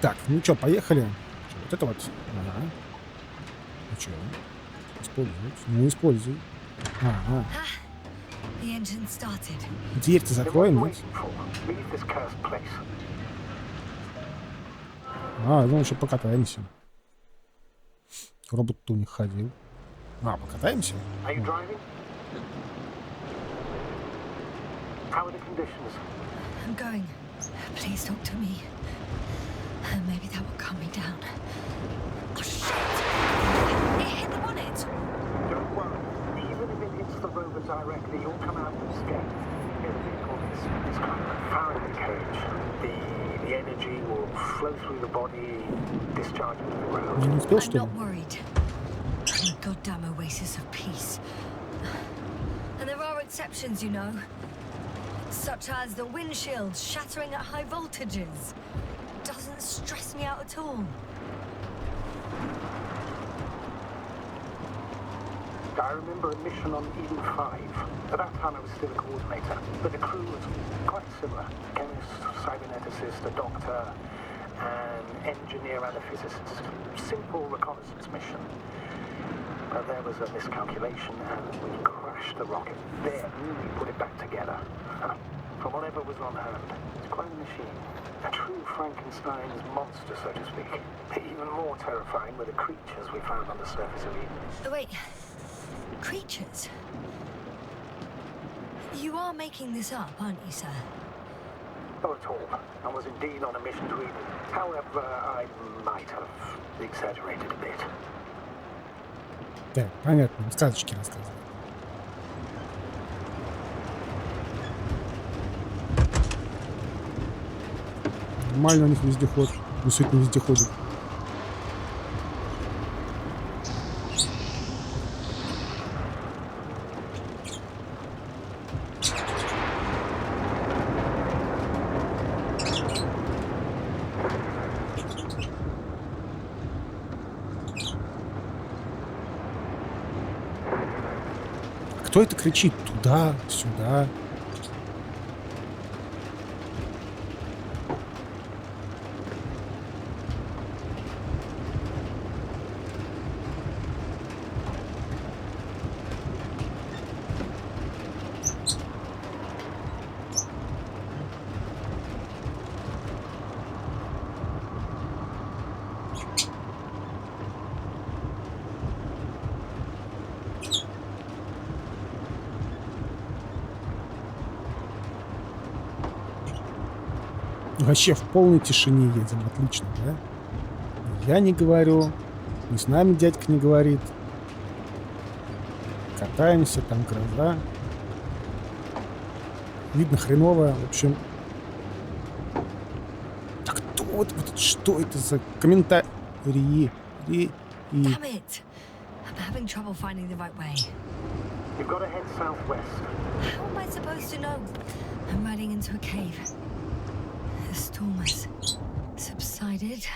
Так, ну что, поехали. Вот это вот. Ага. Ну что? Использовать? Ну, используй. Ага. Дверь-то закроем, нет? А, ну еще покатаемся. Робот-то у них ходил. А, покатаемся? How are the conditions? I'm going. Please talk to me. Maybe that will calm me down. Oh shit! It hit the bonnet! Don't worry. Even if it hits the rover directly, you'll come out unscathed. It's kind of a Faraday cage. The energy will flow through the body, discharge into the ground. I'm not worried. I'm a goddamn oasis of peace. And there are exceptions, you know. Such as the windshield shattering at high voltages. Doesn't stress me out at all. I remember a mission on Eden 5. At that time I was still a coordinator, but the crew was quite similar. A chemist, cyberneticist, a doctor, an engineer and a physicist. Simple reconnaissance mission. But there was a miscalculation and we crashed the rocket. Then we put it back together. From whatever was on hand. It's quite a machine. A true Frankenstein's monster, so to speak. Even more terrifying were the creatures we found on the surface of Eden. Wait. Creatures? You are making this up, aren't you, sir? Not at all. I was indeed on a mission to Eden. However, I might have exaggerated a bit. Так, понятно, сказочки рассказывают. Нормально у них вездеход. Действительно вездеходит. Кто это кричит? Туда, сюда. Вообще в полной тишине едем, отлично, да? Я не говорю, ни с нами дядька не говорит. Катаемся, там гроза. Видно хреново, в общем. Так кто вот что это за комментарии? You've got to head southwest. How am I supposed to know? I'm riding into a cave. The storm has subsided.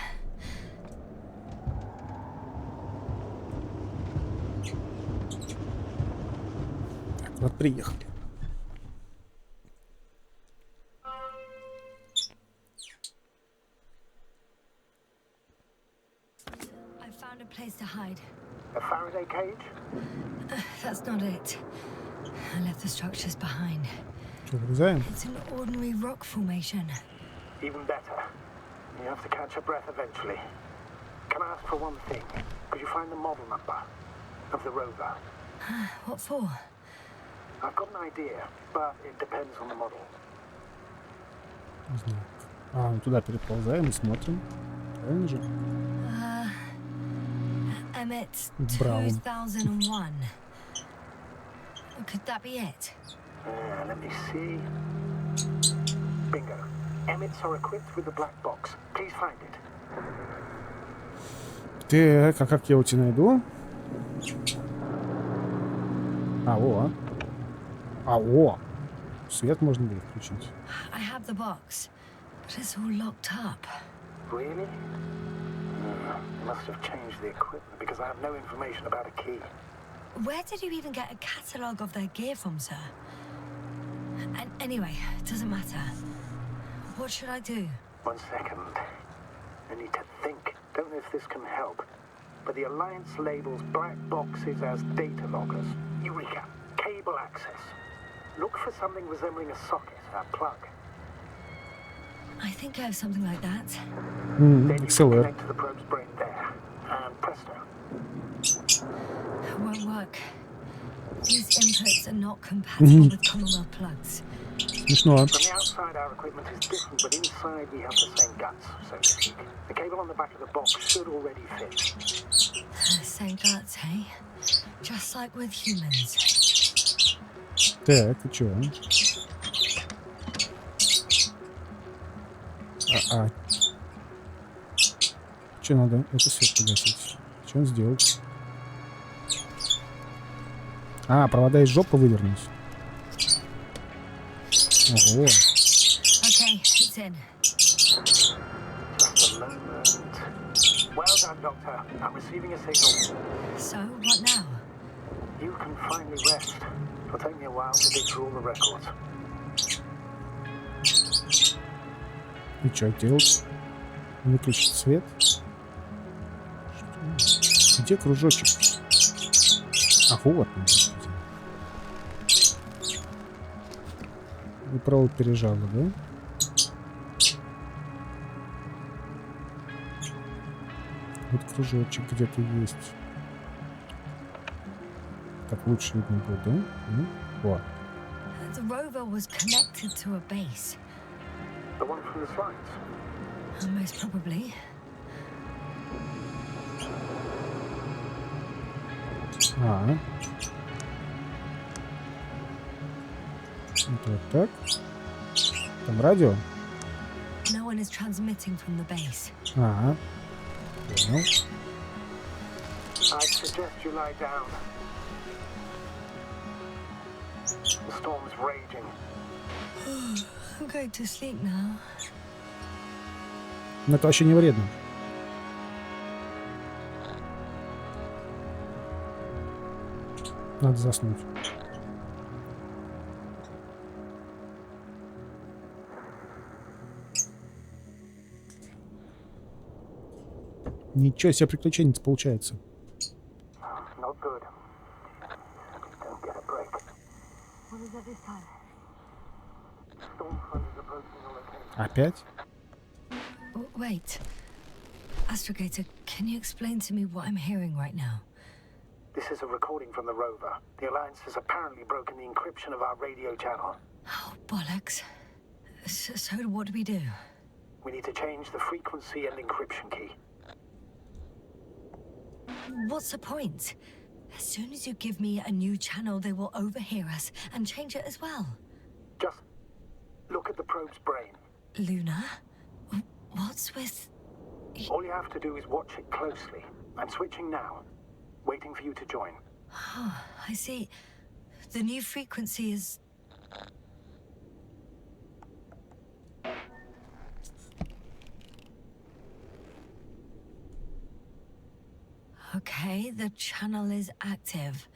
Так, вот приехали. I found a place to hide. A Faraday cage? That's not it. I left the structures behind. It's an ordinary rock formation. Even better. You have to catch your breath eventually. Can I ask for one thing? Could you find the model number of the rover? What for? I've got an idea, but it depends on the model. Не знаю. А, ну туда переползаем и смотрим. Правильно же? Emmet 2001. Could that be it? Let me see. Bingo. Emmets are equipped with the black box. Please find it. Так, а как я его тебе найду? О! Свет можно было включить. I have the box, but it's all locked up. Really? Must have changed the equipment because I have no information about a key. Where did you even get a catalogue of their gear from, sir? And anyway, it doesn't matter. What should I do? 1 second. I need to think. Don't know if this can help. But the Alliance labels black boxes as data loggers. Eureka! Cable access. Look for something resembling a socket, a plug. I think I have something like that. Then you can XLR. connect to the probe's brain there. And presto. It won't work. These inputs are not compatible with Commonwealth plugs. Смешно. From the outside, our equipment is different, but inside we have the same guts, so to speak. The cable on the back of the box should already fit. Same guts, eh? Just like with humans. Так, и чё? Чё надо? Это свет погасить. Что он сделать? Провода из жопы вывернуть. Ого. Okay, it's in. Just a moment. Well done, Doctor. I'm receiving a signal. So, what now? You can finally rest. It'll take me a while to dig through all the records. И что делать? Выключить свет? Что? Где кружочек? Вот он, господи. И провод пережало, да? Вот кружочек где-то есть. Так лучше видно будет, да? Вот. The rover was connected to a base. The one from the slides? Most probably. Вот так. Там радио? No one is transmitting from the base. Понял. I suggest you lie down. The storm's raging. I'm going to sleep now. Но это вообще не вредно. Надо заснуть. Ничего себе приключенец получается. Not good. Don't get a break. What is it this time? Storm front is approaching your location. Опять? Wait. Astrogator, can you explain to me what I'm hearing right now? This is a recording from the rover. The Alliance has apparently broken the encryption of our radio channel. Oh, bollocks. So what do we do? We need to change the frequency and encryption key. What's the point? As soon as you give me a new channel, they will overhear us and change it as well. Just look at the probe's brain. Luna? What's with... All you have to do is watch it closely. I'm switching now. Waiting for you to join. Oh, I see. The new frequency is... Okay, the channel is active.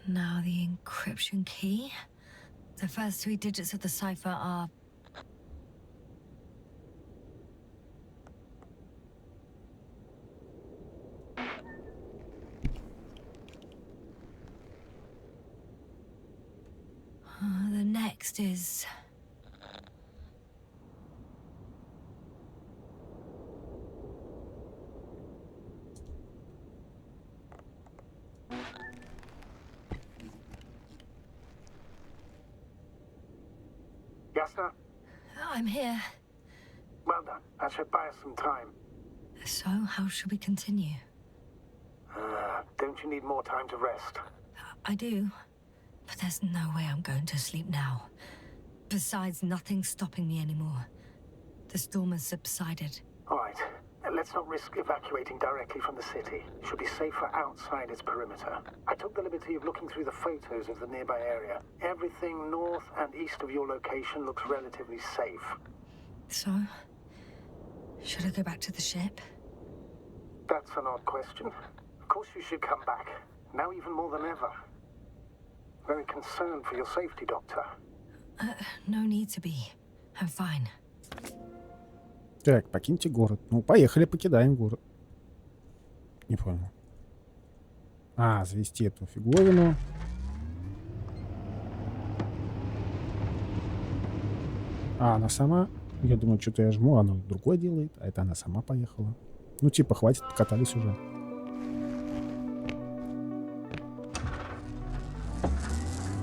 Now the encryption key. The first 3 digits of the cipher are... the next is... Yes, sir? I'm here. Well done. That should buy us some time. So, how should we continue? Don't you need more time to rest? I do. But there's no way I'm going to sleep now. Besides, nothing's stopping me anymore. The storm has subsided. All right. Let's not risk evacuating directly from the city. Should be safer outside its perimeter. I took the liberty of looking through the photos of the nearby area. Everything north and east of your location looks relatively safe. So, should I go back to the ship? That's an odd question. Of course you should come back. Now even more than ever. Very concerned for your safety, Doctor. No need to be. I'm fine. Так, покиньте город. Ну, поехали, покидаем город. Не понял. А, завести эту фиговину. А, она сама... Я думаю, что-то я жму, она другое делает. А это она сама поехала. Ну, типа, хватит, покатались уже.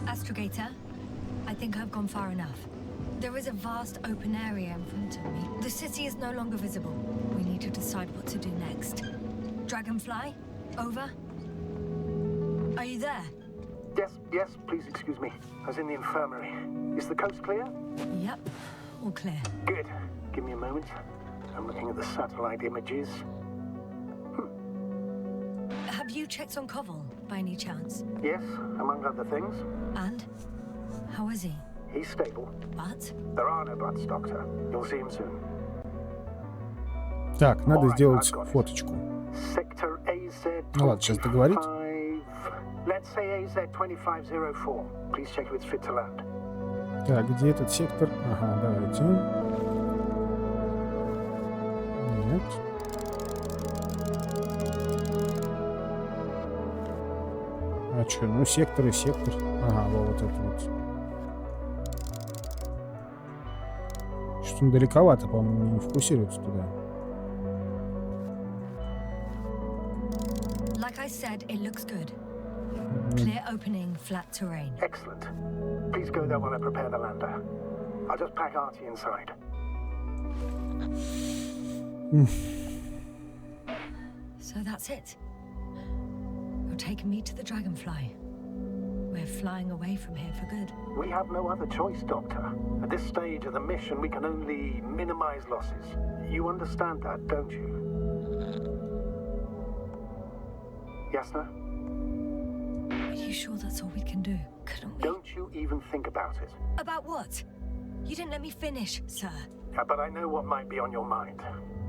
Astrogator, I think I've gone far enough. There is a vast open area in front of me. The city is no longer visible. We need to decide what to do next. Dragonfly, over. Are you there? Yes, please excuse me. I was in the infirmary. Is the coast clear? Yep, all clear. Good. Give me a moment. I'm looking at the satellite images. Have you checked on Koval, by any chance? Yes, among other things. And? How is he? He's stable. But? There are no buts, Doctor. You'll see him soon. Так, надо Alright, сделать I've got it. фоточку. Sector AZ. Ну ладно, сейчас договорить. Let's say AZ 2504. Please check if it's fit to land. Так, где этот сектор? Ага, давайте. Нет. А что? Ну, сектор и сектор. Ага, вот это вот. Что-то он далековато, по-моему, не фокусируется туда. Like I said, it looks good. Clear opening, flat terrain. Excellent. Please go there while I prepare the lander. I'll just pack Artie inside. So that's it. You're taking me to the Dragonfly. We're flying away from here for good. We have no other choice, Doctor. At this stage of the mission, we can only minimize losses. You understand that, don't you? Yes, sir? Are you sure that's all we can do? Couldn't we? Don't you even think about it. About what? You didn't let me finish, sir. But I know what might be on your mind.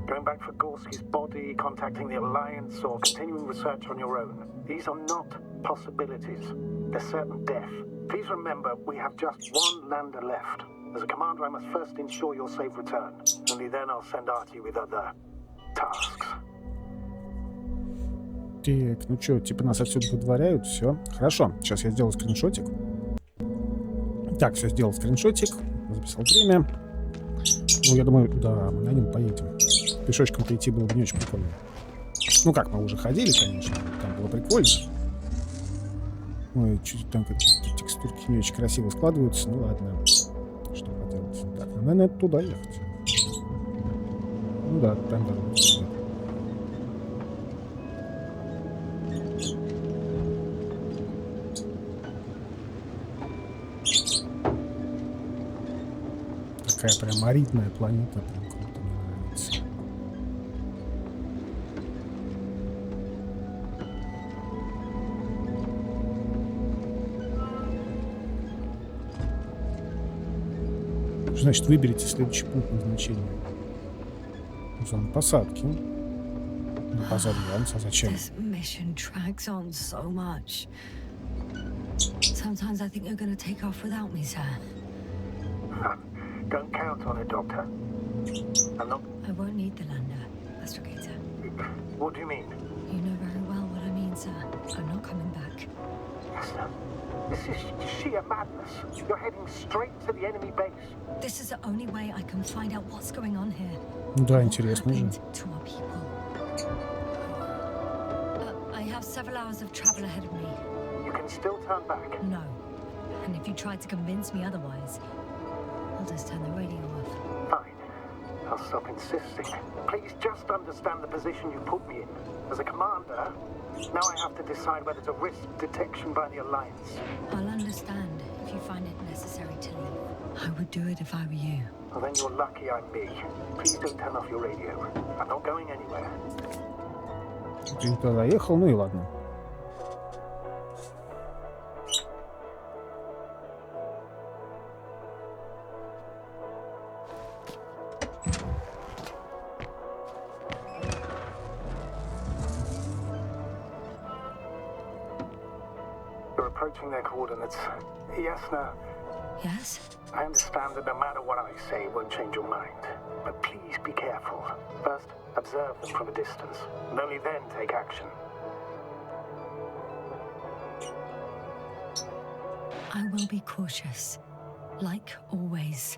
Going back for Gorski's body, contacting the Alliance, or continuing research on your own. These are not possibilities. They're certain death. Please remember, we have just one lander left. As a commander, I must first ensure your safe return. Only then I'll send Artie with other tasks. Так, ну что, типа нас отсюда выдворяют, все. Хорошо, сейчас я сделаю скриншотик. Так, все, сделал скриншотик, записал время. Ну, я думаю, да, мы на нем поедем. Пешочком-то идти было бы не очень прикольно. Ну как, мы уже ходили, конечно, там было прикольно. Ой, чуть там какие-то текстурки не очень красиво складываются, ну ладно. Что поделать. Так, ну, наверное, туда ехать. Ну да, прям дорога. Такая прям аридная планета, прям круто, мне нравится. Что значит выберите следующий пункт назначения? Зона посадки. На базар Янс, а зачем? This mission drags on so much. Sometimes I think you're going to take off without me, sir. Don't count on it, Doctor. I'm not... I won't need the lander, Astrogator. What do you mean? You know very well what I mean, sir. I'm not coming back. Yes, sir. This is sheer madness. You're heading straight to the enemy base. This is the only way I can find out what's going on here. Да, What интересно же. happened to our people? I have several hours of travel ahead of me. You can still turn back. No. And if you try to convince me otherwise, I'll just turn the radio off. Fine. I'll stop insisting. Please just understand the position you put me in. As a commander, now I have to decide whether to risk detection by the Alliance. I'll understand if you find it necessary to leave. I would do it if I were you. Well, then you're lucky I'm me. Please don't turn off your radio. I'm not going anywhere. Ты не туда ехал, ну и ладно. You're approaching their coordinates. Yes, no. Yes? I understand that no matter what I say, it won't change your mind. But please be careful. First, observe them from a distance, and only then take action. I will be cautious. Like always.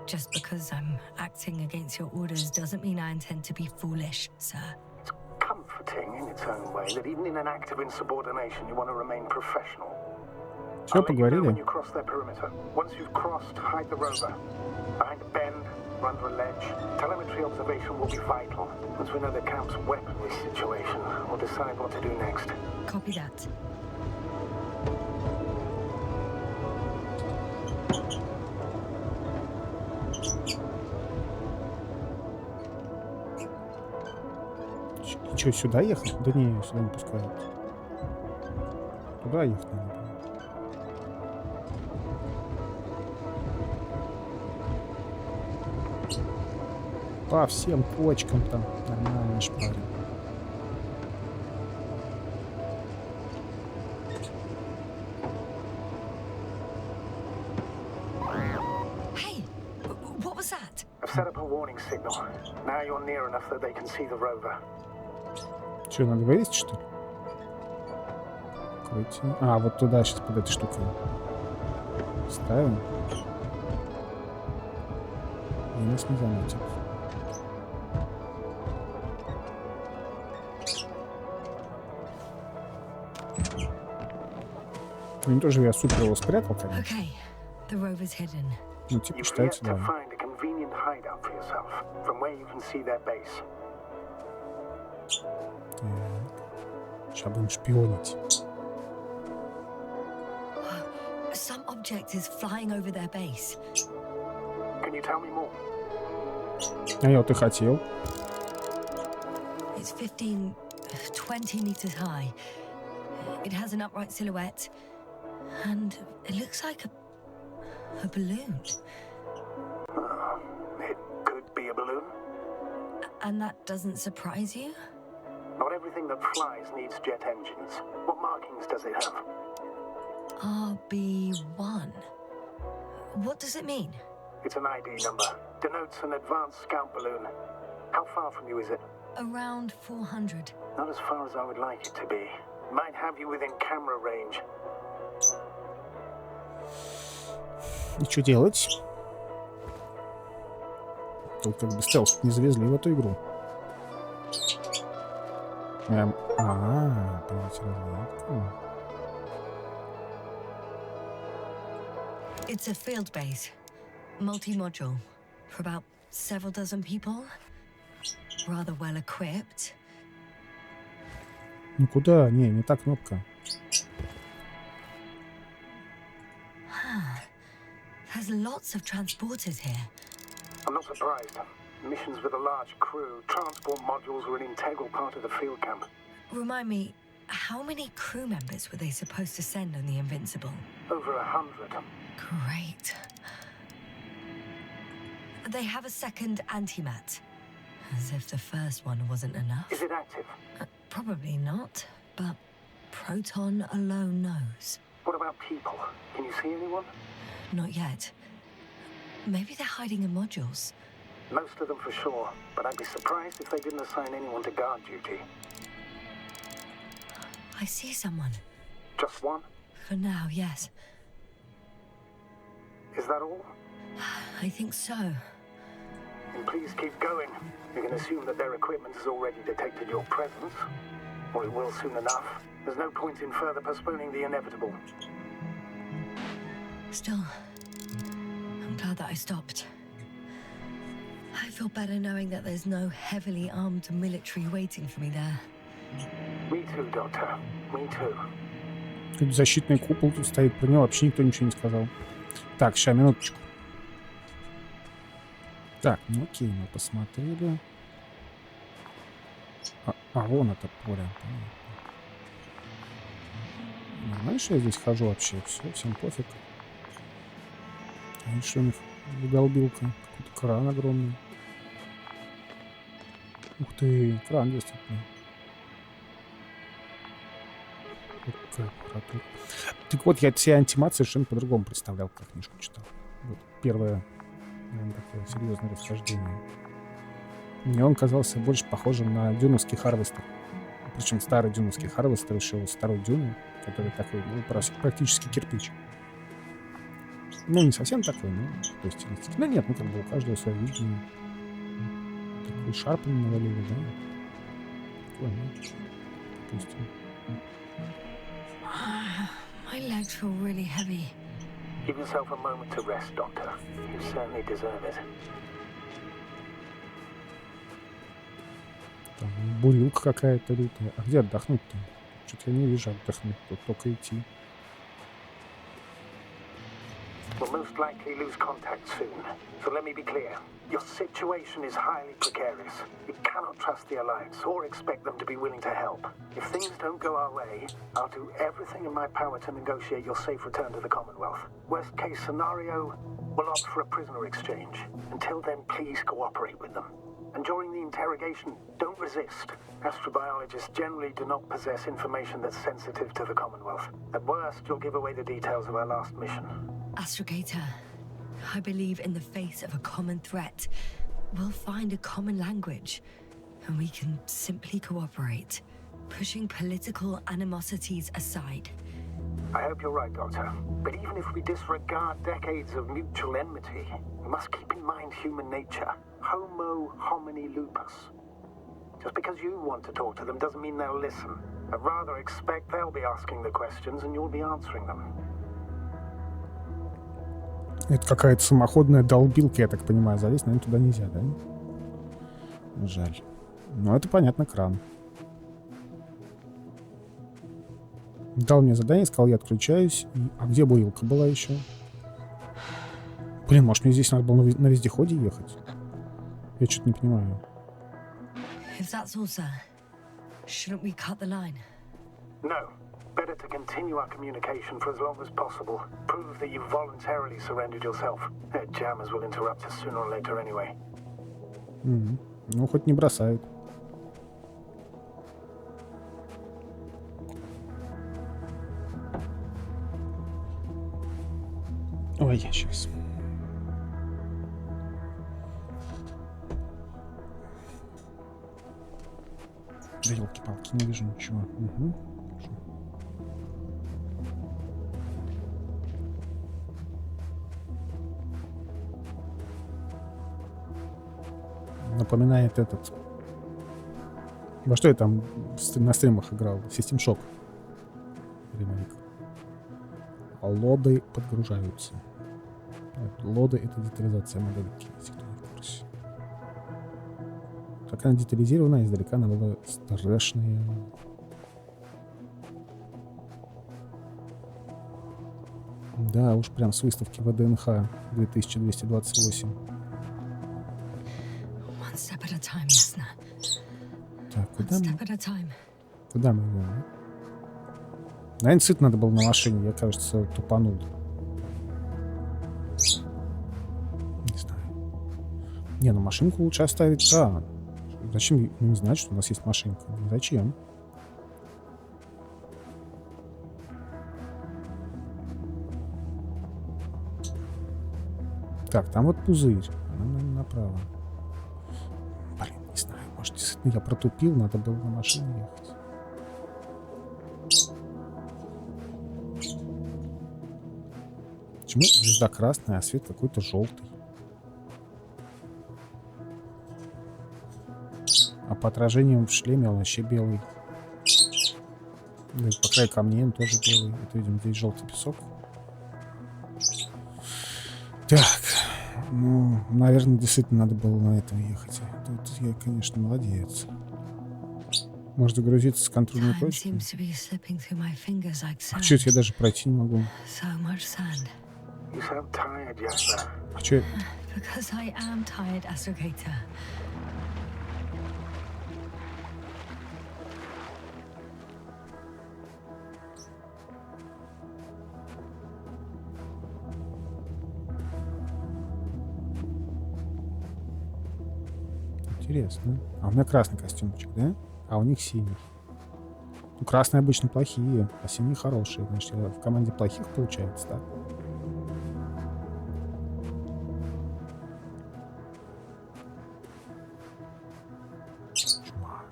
Just because I'm acting against your orders doesn't mean I intend to be foolish, sir. It's comforting in its own way that even in an act of insubordination, you want to remain professional. Все, I'll let you know when поговорили. you cross their perimeter. Once you've crossed, hide the rover. Behind a bend, or under a ledge. Telemetry observation will be vital. Once we know the camp's weaponry situation, we'll decide what to do next. Copy that. Че, сюда ехать? Да не, сюда не пускают. Туда ехать надо было. По всем кочкам там нормально шпарим. Hey! What was that? I've set up a warning signal. Now you're near enough that they can see the rover. Че, надо вылезть, что ли? Крути. А, вот туда сейчас под этой штукой. Ставим. И нас не заметят. Ну, не тоже я супер его спрятал, конечно. Okay, the rover's hidden. Ну, типа, You've yet считается, to да. find a convenient hideout for yourself, from where you can see their base. Сейчас будем шпионить. Some object is flying over their base. Can you tell me more? А я вот и хотел. It's 15, 20 meters high. It has an upright silhouette. And it looks like a balloon. It could be a balloon. And that doesn't surprise you? Not everything that flies needs jet engines. What markings does it have? RB1. What does it mean? It's an ID number. Denotes an advanced scout balloon. How far from you is it? Around 400. Not as far as I would like it to be. Might have you within camera range. И что делать? Тут как бы стелс не завезли в эту игру. Понимаете, разведку. It's a field base. Multi-module. For about several dozen people. Rather well equipped. Ну куда? Не та кнопка. There's lots of transporters here. I'm not surprised. Missions with a large crew, transport modules were an integral part of the field camp. Remind me, how many crew members were they supposed to send on the Invincible? Over 100. Great. They have a second antimat. As if the first one wasn't enough. Is it active? Probably not, but Proton alone knows. What about people? Can you see anyone? Not yet. Maybe they're hiding in modules. Most of them for sure, but I'd be surprised if they didn't assign anyone to guard duty. I see someone. Just one? For now, yes. Is that all? I think so. Then please keep going. You can assume that their equipment has already detected your presence. Or it will soon enough. There's no point in further postponing the inevitable. Still, I'm glad that I stopped. I feel better knowing that there's no heavily armed military waiting for me there. Me too, Doctor. Me too. Тут защитный купол тут стоит, про него вообще никто ничего не сказал. Так, сейчас, минуточку. Так, ну окей, мы посмотрели. Вон это поле. Нормально, что я здесь хожу вообще? Все, всем пофиг. А еще у них долбилка. Какой-то кран огромный. Ух ты, кран действительно. Так вот, я все антимации совершенно по-другому представлял, как книжку читал. Вот первое, наверное, такое серьезное расхождение. Мне он казался больше похожим на дюновский Харвестер. Причем старый дюновский Харвестер еще старой дюны, который такой, ну, практически кирпич. Ну, не совсем такой, но то есть стилистики. Ну, нет, ну, как бы у каждого свое видение. Такой шарпан навалили, да? Такой, ну, допустим. My legs feel really heavy. Give yourself a moment to rest, Doctor. You certainly deserve it. Там бурилка какая-то лютая. А где отдохнуть-то? Что-то я не вижу отдохнуть. Тут только идти. We'll most likely lose contact soon. So let me be clear. Your situation is highly precarious. You cannot trust the Alliance or expect them to be willing to help. If things don't go our way, I'll do everything in my power to negotiate your safe return to the Commonwealth. Worst case scenario, we'll opt for a prisoner exchange. Until then, please cooperate with them. And during the interrogation, don't resist. Astrobiologists generally do not possess information that's sensitive to the Commonwealth. At worst, you'll give away the details of our last mission. Astrogator, I believe in the face of a common threat, we'll find a common language, and we can simply cooperate, pushing political animosities aside. I hope you're right, Doctor. But even if we disregard decades of mutual enmity, we must keep in mind human nature. Homo homini lupus. Just because you want to talk to them doesn't mean they'll listen. I'd rather expect they'll be asking the questions and you'll be answering them. Это какая-то самоходная долбилка, я так понимаю. Залезть, наверное, туда нельзя, да? Жаль. Но это, понятно, кран. Дал мне задание, сказал, я отключаюсь. А где бурилка была еще? Блин, может, мне здесь надо было на вездеходе ехать? Я что-то не понимаю. If that's all, sir, shouldn't we cut the line? No. Better to continue our communication for as long as possible. Prove that you voluntarily surrendered yourself. Their jammers will interrupt us sooner or later anyway. Ну, хоть не бросают. Ой, я сейчас. Да елки-палки, не вижу ничего. Угу. Напоминает этот... Во что я там на стримах играл? System Shock. Ремейк. Лоды подгружаются. Лоды — это детализация модельки, если кто не в курсе. Как она детализирована, издалека она была страшная. Да, уж прям с выставки ВДНХ 2228. Так, куда мы? Куда мы идем? Наверное, сыт надо было на машине. Я, кажется, тупанул. Не знаю. Не, ну машинку лучше оставить. Да. Зачем не знать, что у нас есть машинка? Зачем? Так, там вот пузырь. Она, наверное, направо. Блин, не знаю. Может, действительно я протупил, надо было на машине ехать. Почему звезда красная, а свет какой-то желтый? А по отражениям в шлеме он вообще белый. Да, по краю камней он тоже белый. Это, видимо, здесь желтый песок. Так. Ну, наверное, действительно надо было на этом ехать. Тут я, конечно, молодец. Может загрузиться с контрольной точки? А что это я даже пройти не могу? А что это? Интересно. А у меня красный костюмчик, да? А у них синий. Ну, красные обычно плохие, а синие хорошие. Значит, я в команде плохих получается, да? Чума.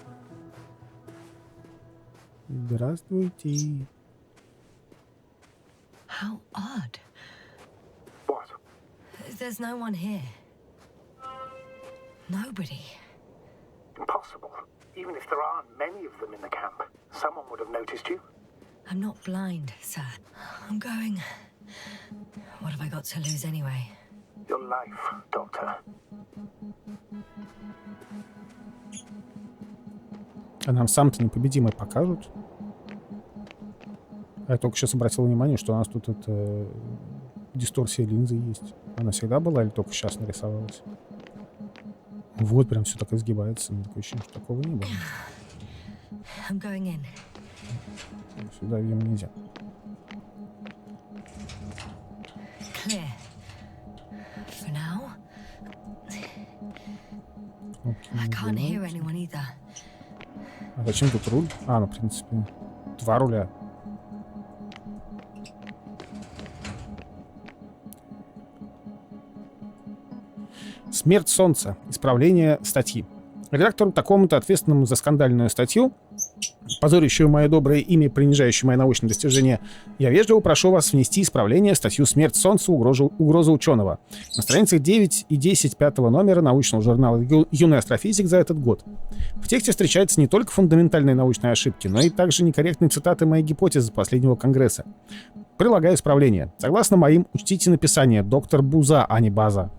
Здравствуйте. How odd. What? There's no one here. Nobody. Impossible. Even if there aren't many of them in the camp, someone would have noticed you. I'm not blind, sir. I'm going. What have I got to lose anyway? Your life, Doctor. А нам сам-то непобедимый покажут? А я только сейчас обратил внимание, что у нас тут это дисторсия линзы есть. Она всегда была или только сейчас нарисовалась? Вот прям все так изгибается. Такое ощущение, что такого не было. I'm going in. Сюда, видимо, нельзя. Clear. For now. I can't hear anyone either. А зачем тут руль? А, ну, в принципе, 2 руля. Смерть солнца. Исправление статьи. Редактору такому-то, ответственному за скандальную статью, позорящую мое доброе имя, принижающую мои научные достижения, я вежливо прошу вас внести исправление в статью «Смерть солнца. Угроза ученого» на страницах 9 и 10 5-го номера научного журнала «Юный астрофизик» за этот год. В тексте встречаются не только фундаментальные научные ошибки, но и также некорректные цитаты моей гипотезы последнего конгресса. Прилагаю исправление. Согласно моим, учтите написание «Доктор Буза», а не «База».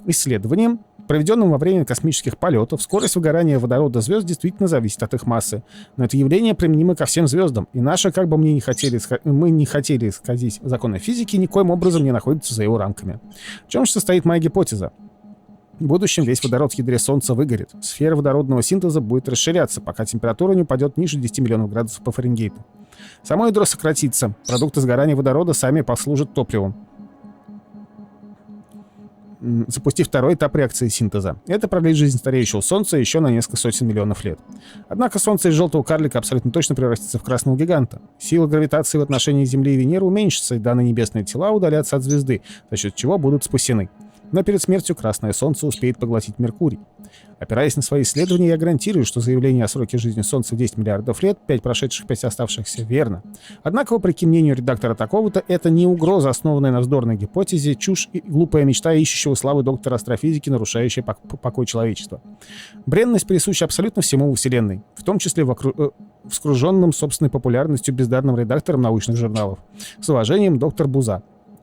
Исследованием, проведенным во время космических полетов, скорость выгорания водорода звезд действительно зависит от их массы. Но это явление применимо ко всем звездам, и наши, как бы мы не хотели исказить законы физики, никоим образом не находятся за его рамками. В чем же состоит моя гипотеза? В будущем весь водород в ядре Солнца выгорит. Сфера водородного синтеза будет расширяться, пока температура не упадет ниже 10 миллионов градусов по Фаренгейту. Само ядро сократится, продукты сгорания водорода сами послужат топливом, запустив второй этап реакции синтеза. Это продлит жизнь стареющего Солнца еще на несколько сотен миллионов лет. Однако Солнце из желтого карлика абсолютно точно превратится в красного гиганта. Сила гравитации в отношении Земли и Венеры уменьшится, и данные небесные тела удалятся от звезды, за счет чего будут спасены. Но перед смертью красное Солнце успеет поглотить Меркурий. Опираясь на свои исследования, я гарантирую, что заявление о сроке жизни Солнца в 10 миллиардов лет, 5 прошедших, 5 оставшихся, верно. Однако, вопреки мнению редактора такого-то, это не угроза, основанная на вздорной гипотезе, чушь и глупая мечта ищущего славы доктора астрофизики, нарушающая покой человечества. Бренность присуща абсолютно всему во Вселенной, в том числе вскруженным собственной популярностью бездарным редактором научных журналов. С уважением, доктор Буза.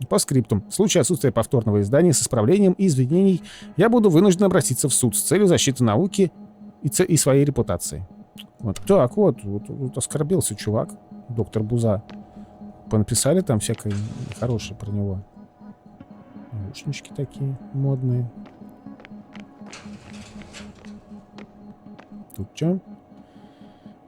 По скриптум. В случае отсутствия повторного издания с исправлением и извинений я буду вынужден обратиться в суд с целью защиты науки и своей репутации. Вот так вот оскорбился чувак, доктор Буза. Понаписали там всякое хорошее про него. Наушнички такие модные. Тут что?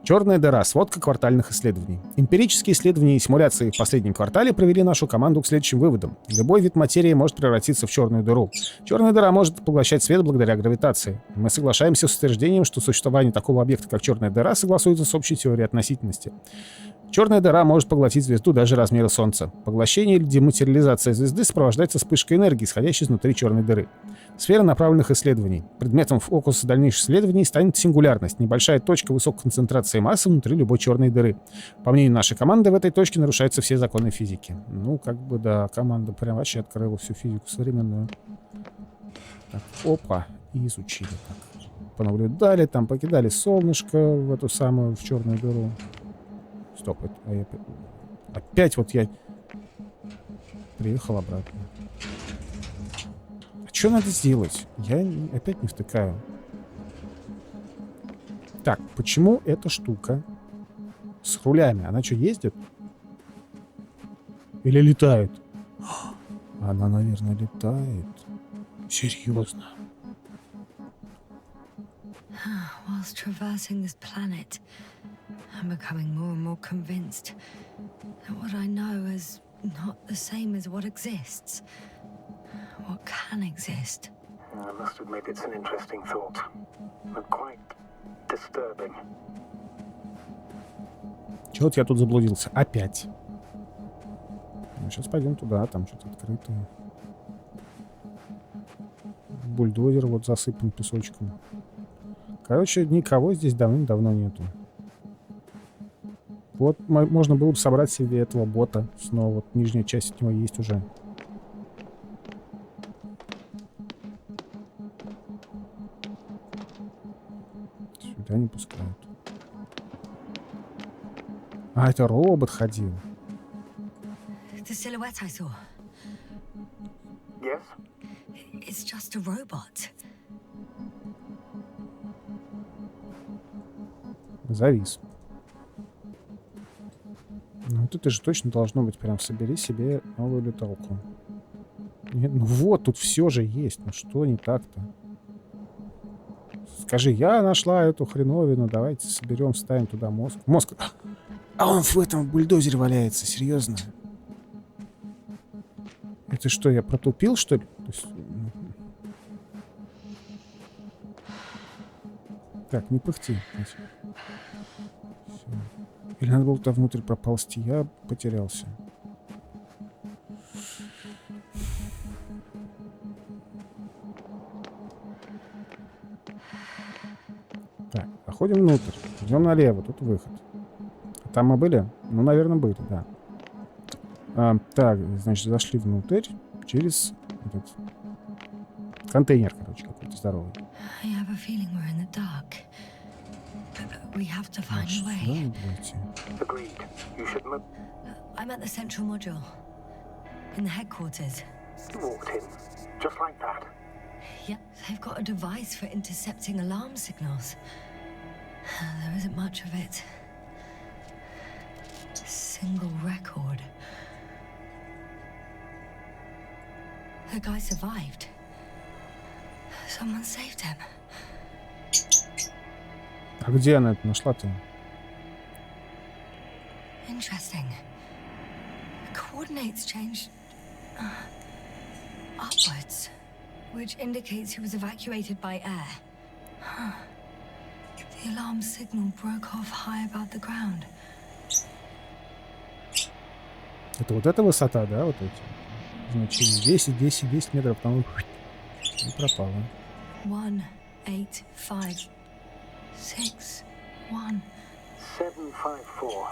Черная дыра. Сводка квартальных исследований. Эмпирические исследования и симуляции в последнем квартале привели нашу команду к следующим выводам. Любой вид материи может превратиться в черную дыру. Черная дыра может поглощать свет благодаря гравитации. Мы соглашаемся с утверждением, что существование такого объекта, как черная дыра, согласуется с общей теорией относительности. Черная дыра может поглотить звезду даже размера Солнца. Поглощение или дематериализация звезды сопровождается вспышкой энергии, исходящей изнутри черной дыры. Сфера направленных исследований. Предметом фокуса дальнейших исследований станет сингулярность, небольшая точка высокой концентрации массы внутри любой черной дыры. По мнению нашей команды, в этой точке нарушаются все законы физики. Ну, как бы, да, команда прям вообще открыла всю физику современную. Так, опа, и изучили. Так. Понаблюдали, там покидали солнышко в эту самую, в черную дыру. Стоп, опять вот я приехал обратно. А что надо сделать? Я опять не втыкаю. Так, почему эта штука с рулями? Она что, ездит? Или летает? Она, наверное, летает. Серьезно. Whilst traversing this planet, I'm becoming more and more convinced that what I know is not the same as what exists. What can exist. I must admit it's an interesting thought, but quite disturbing. Чего-то я тут заблудился. Опять. Ну, сейчас пойдем туда, там что-то открытое. Бульдозер вот засыпан песочком. Короче, никого здесь давным-давно нету. Вот можно было бы собрать себе этого бота снова. Вот нижняя часть от него есть уже. Сюда не пускают. А, это робот ходил. The silhouette I saw. Yes? It's just a robot. Завис. Ну, это же точно должно быть прям собери себе новую леталку. Нет, ну вот, тут все же есть. Ну что не так-то? Скажи, я нашла эту хреновину, давайте соберем, ставим туда мозг. Мозг. А он в этом бульдозере валяется, серьезно? Это что, я протупил, что ли? То есть... Так, не пыхти. Всё. Или надо было туда внутрь проползти? Я потерялся. Так, заходим внутрь. Идем налево, тут выход. Там мы были? Ну, наверное, были, да. Так, значит, зашли внутрь через этот контейнер, короче, какой-то здоровый. I have a feeling we're in the dark. We have to find a way. Agreed. You should move. I'm at the central module. In the headquarters. You walked in. Just like that. Yep, they've got a device for intercepting alarm signals. There isn't much of it. A single record. The guy survived. Someone saved him. А где она это нашла-то? Interesting. The coordinates changed upwards, which indicates he was evacuated by air. The alarm signal broke off high above the ground. Это вот эта высота, да, вот эти значения? 10, 10, 10 метров, там и пропало. 1, 8, 5, 6, 1. 754.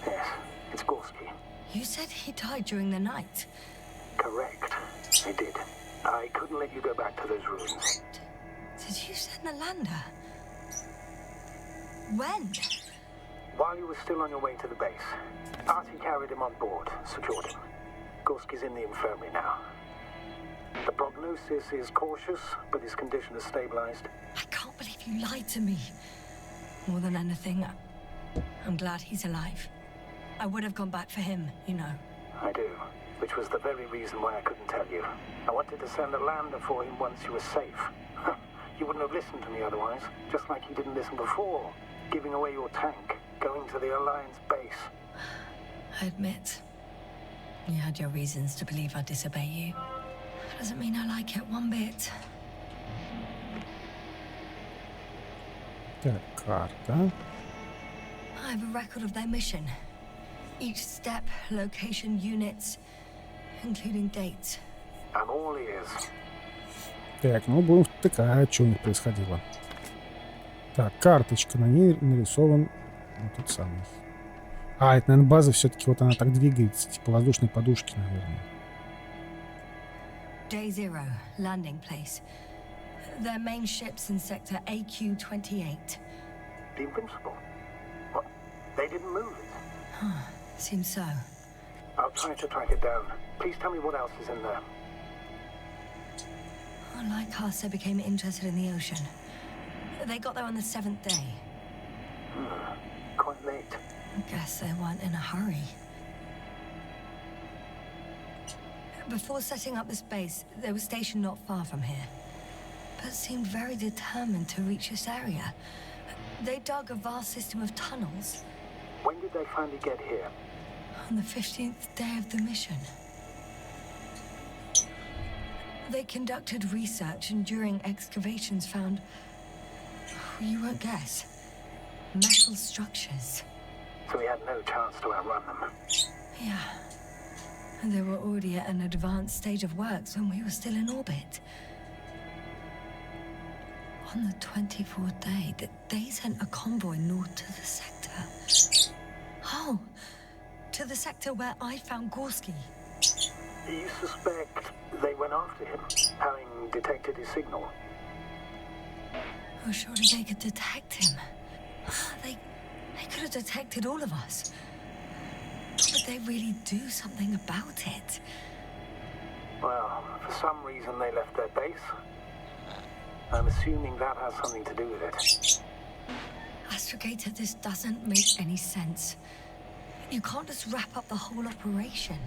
Yes, it's Gorski. You said he died during the night. Correct. I did. I couldn't let you go back to those ruins. Did you send the lander? When? While you were still on your way to the base, Artie carried him on board, secured him. Gorski's in the infirmary now. The prognosis is cautious, but his condition has stabilized. I can't believe you lied to me. More than anything, I'm glad he's alive. I would have gone back for him, you know. I do, which was the very reason why I couldn't tell you. I wanted to send a lander for him once you were safe. You wouldn't have listened to me otherwise, just like you didn't listen before, giving away your tank, going to the Alliance base. I admit, you had your reasons to believe I'd disobey you. Doesn't mean I like it one bit. Так, карта. I have a record of their mission. Each step, location, units, including dates. I'm all ears. Так, ну будем втыкать, что у них происходило. Так, карточка, на ней нарисован вот тот самый. А, это, наверное, база все-таки, вот она так двигается, типа воздушной подушки, наверное. Day 0, landing place. Their main ship's in sector AQ-28. The Invincible? What? They didn't move it? Seems so. I'll try to track it down. Please tell me what else is in there. Like us, they became interested in the ocean. They got there on the 7th day. Quite late. Guess they weren't in a hurry. Before setting up this base, they were stationed not far from here, but seemed very determined to reach this area. They dug a vast system of tunnels. When did they finally get here? On the 15th day of the mission. They conducted research and during excavations found, you won't guess, metal structures. so we had no chance to outrun them. Yeah. And they were already at an advanced stage of works when we were still in orbit. On the 24th day, they sent a convoy north to the sector. Oh, to the sector where I found Gorski. You suspect they went after him, having detected his signal? Oh, surely they could detect him. They could have detected all of us. But they really do something about it. Well, for some reason they left their base. I'm assuming that has something to do with it. Astrogator, this doesn't make any sense. You can't just wrap up the whole operation.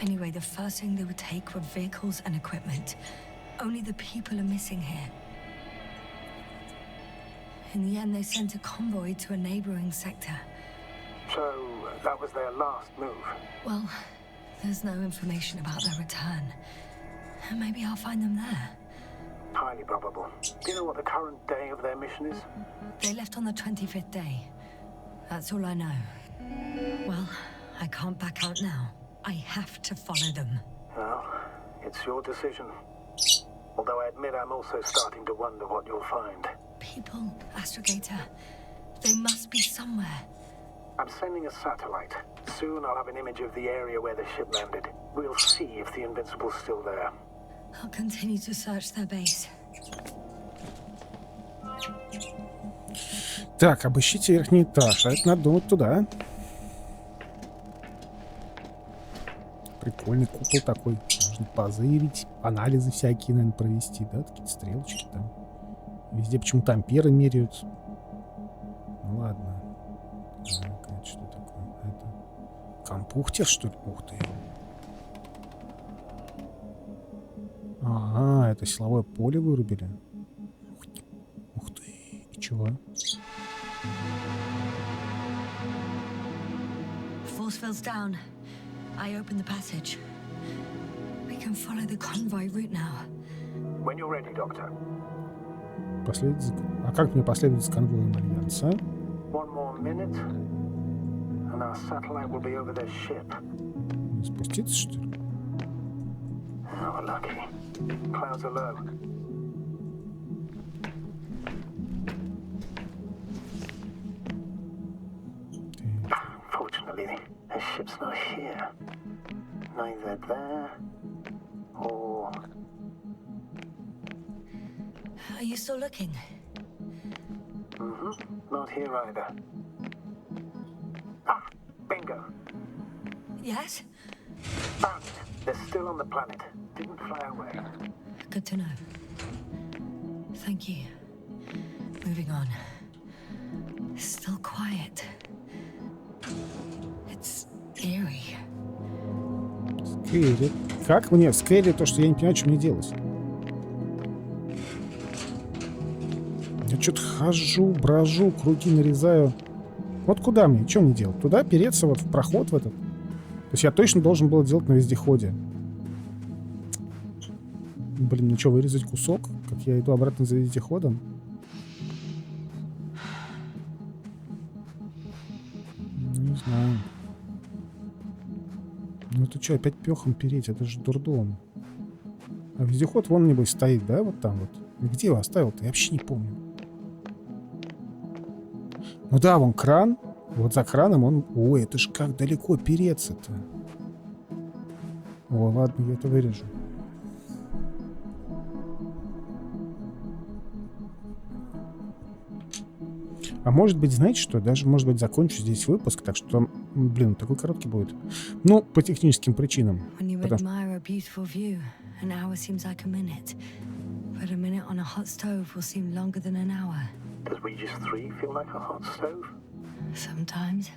Anyway, the first thing they would take were vehicles and equipment. Only the people are missing here. In the end, they sent a convoy to a neighboring sector. So, that was their last move? Well, there's no information about their return. Maybe I'll find them there. Highly probable. Do you know what the current day of their mission is? They left on the 25th day. That's all I know. Well, I can't back out now. I have to follow them. Well, it's your decision. Although I admit I'm also starting to wonder what you'll find. People, Astrogator. They must be somewhere. I'm sending a satellite. Soon I'll have an image of the area where the ship landed. We'll see if the Invincible's still there. I'll continue to search their base. Так, обыщите верхний этаж. А это надо думать туда. Прикольный купол такой. Можно позырить. Анализы всякие, наверное, провести, да? Такие стрелочки там. Везде почему-то амперы меряют. Ну ладно. Так, это что такое? Это компухтер, что ли? Ух ты. Ага, это силовое поле вырубили. Ух ты. И чего? Force field's down. I opened the passage. We can follow the convoy route now. When you're ready, Doctor. А как мне последовать с конвоем Альянса? One more minute, and our satellite will be over their ship. Спуститься, что ли? Oh, lucky. Clouds are low. Fortunately, the ship's not here. Neither there or... Are you still looking? Not here either. Ah, bingo. Yes? Found it. They're still on the planet. Didn't fly away. Good to know. Thank you. Moving on. Still quiet. It's eerie. Скэри. Как мне в Скэри то, что я не понимаю, что мне делать? Я что-то хожу, брожу, круги нарезаю. Вот куда мне? Что мне делать? Туда переться, вот в проход в этот? То есть я точно должен был делать на вездеходе. Блин, ну что, вырезать кусок? Как я иду обратно за вездеходом? Не знаю. Ну это что, опять пехом переть? Это же дурдом. А вездеход вон, небось, стоит, да? Вот там вот. Где его оставил-то? Я вообще не помню. Ну да, вон кран. Вот за краном он... Ой, это ж как далеко переться-то. О, ладно, я это вырежу. А может быть, знаете что? Даже, может быть, закончу здесь выпуск, так что, блин, такой короткий будет. Ну, по техническим причинам. Does Regis 3 feel like a hot stove? Sometimes.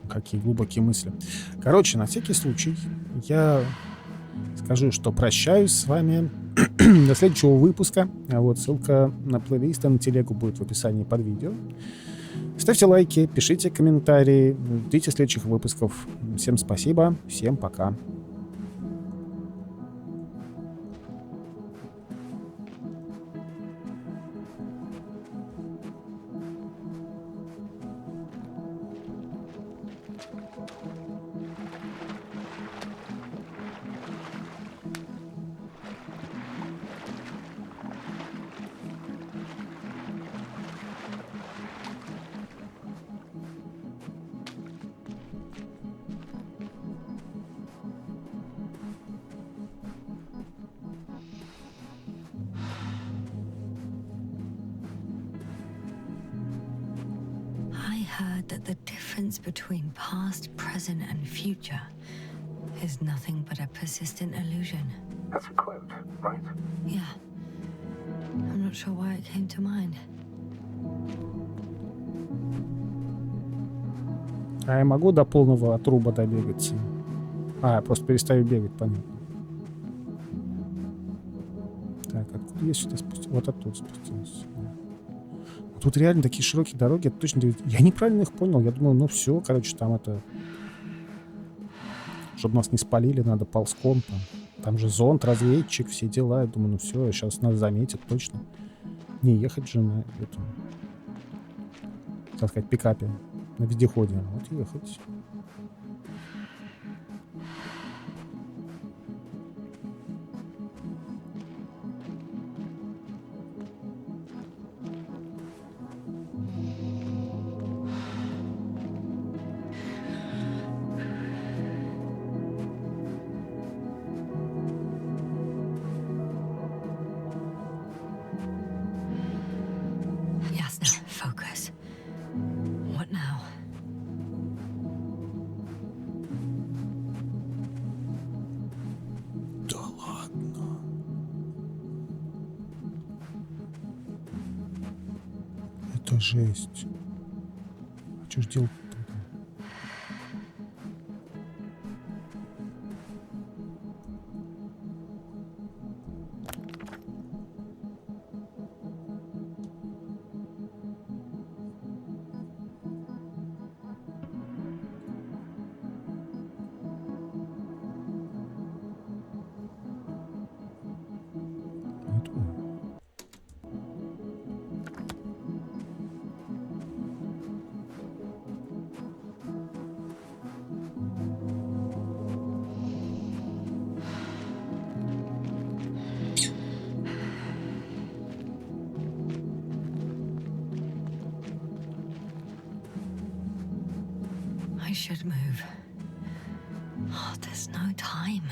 Какие глубокие мысли. Короче, на всякий случай я скажу, что прощаюсь с вами до следующего выпуска. А вот ссылка на плейлист и на телегу будет в описании под видео. Ставьте лайки, пишите комментарии, ждите следующих выпусков. Всем спасибо, всем пока. heard that the difference between past, present, and future is nothing but a persistent illusion. That's a quote, right? Yeah. I'm not sure why it came to mind. А я могу до полного отруба добегаться? А, я просто перестаю бегать, понятно. Так, откуда я сюда спустился? Вот оттуда спустился. Тут реально такие широкие дороги, это точно... Я неправильно их понял, я думал, ну все, короче, там это... Чтобы нас не спалили, надо ползком там. Там же зонд, разведчик, все дела. Я думаю, ну все, сейчас нас заметят точно. Не ехать же на этом... Так сказать, пикапе. На вездеходе. Вот ехать. Ясно. Focus. What now? Да ладно. Это жесть. А что ж делать-то? I should move. Oh, there's no time.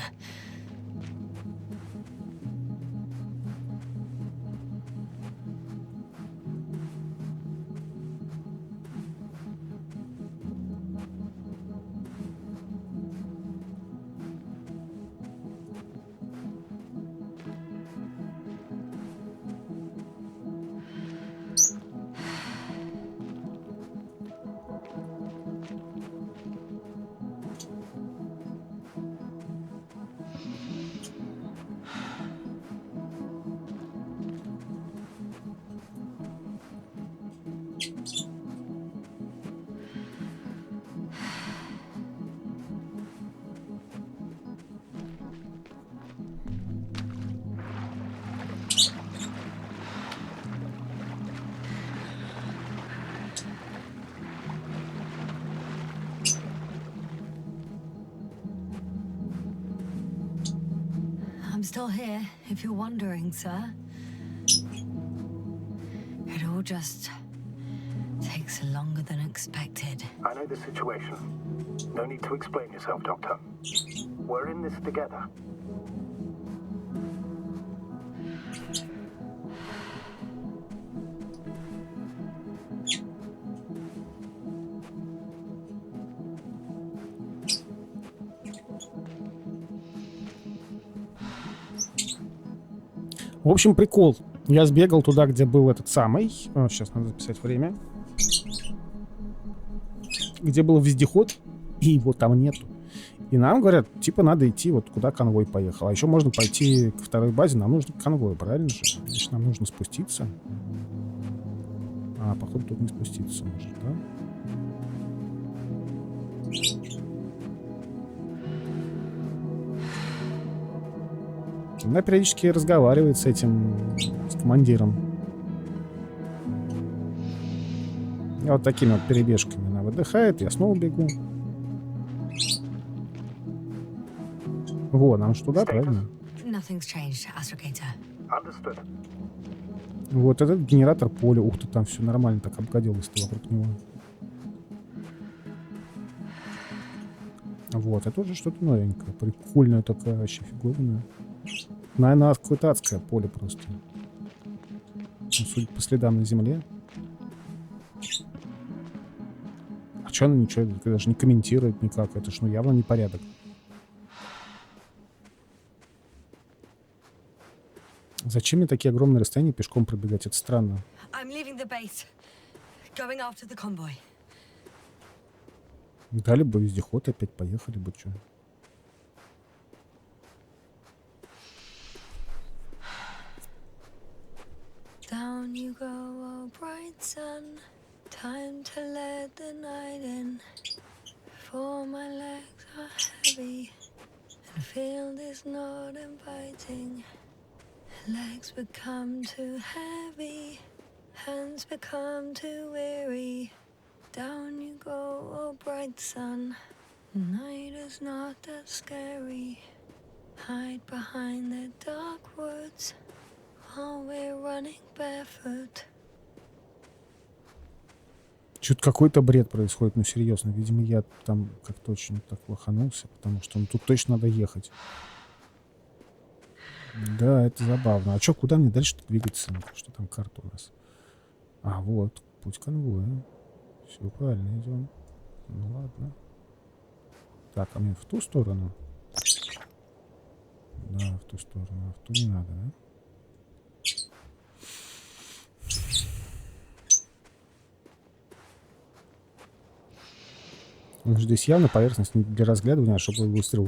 I'm still here, if you're wondering, sir. It all just takes longer than expected. I know the situation. No need to explain yourself, Doctor. We're in this together. В общем, прикол. Я сбегал туда, где был этот самый... сейчас надо записать время. Где был вездеход, и его там нету. И нам говорят, типа, надо идти вот куда конвой поехал. А еще можно пойти к второй базе, нам нужно к конвою, правильно же? Значит, нам нужно спуститься. А, походу, тут не спуститься может, да? Она периодически разговаривает с этим, с командиром. И вот такими вот перебежками она выдыхает, я снова бегу. Во, нам же туда, правильно? Вот этот генератор поля. Ух ты, там все нормально так обгадилось-то вокруг него. Вот, это уже что-то новенькое. Прикольное такое, вообще фиговое. Наверное, какое-то адское поле просто. Судя по следам на земле. А что она ничего даже не комментирует никак? Это ж ну явно непорядок. Зачем мне такие огромные расстояния пешком пробегать? Это странно. I'm leaving the base. Going after the convoy. Дали бы вездеход, опять поехали бы, что. Down you go, oh bright sun. Time to let the night in. For my legs are heavy. And field is not inviting. Legs become too heavy. Hands become too weary. Down you go, oh bright sun. Night is not that scary. Hide behind the dark woods while we're running barefoot. Что-то какой-то бред происходит, ну серьезно. Видимо, я там как-то очень так лоханулся, потому что ну, тут точно надо ехать. Да, это забавно. А что, куда мне дальше двигаться? Что там карта у нас? А, вот, путь конвоя. Все правильно идем. Ну ладно. Так, а мне в ту сторону? Да, в ту сторону. А в ту не надо, да? Ну, здесь явно поверхность не для разглядывания, а чтобы выстрел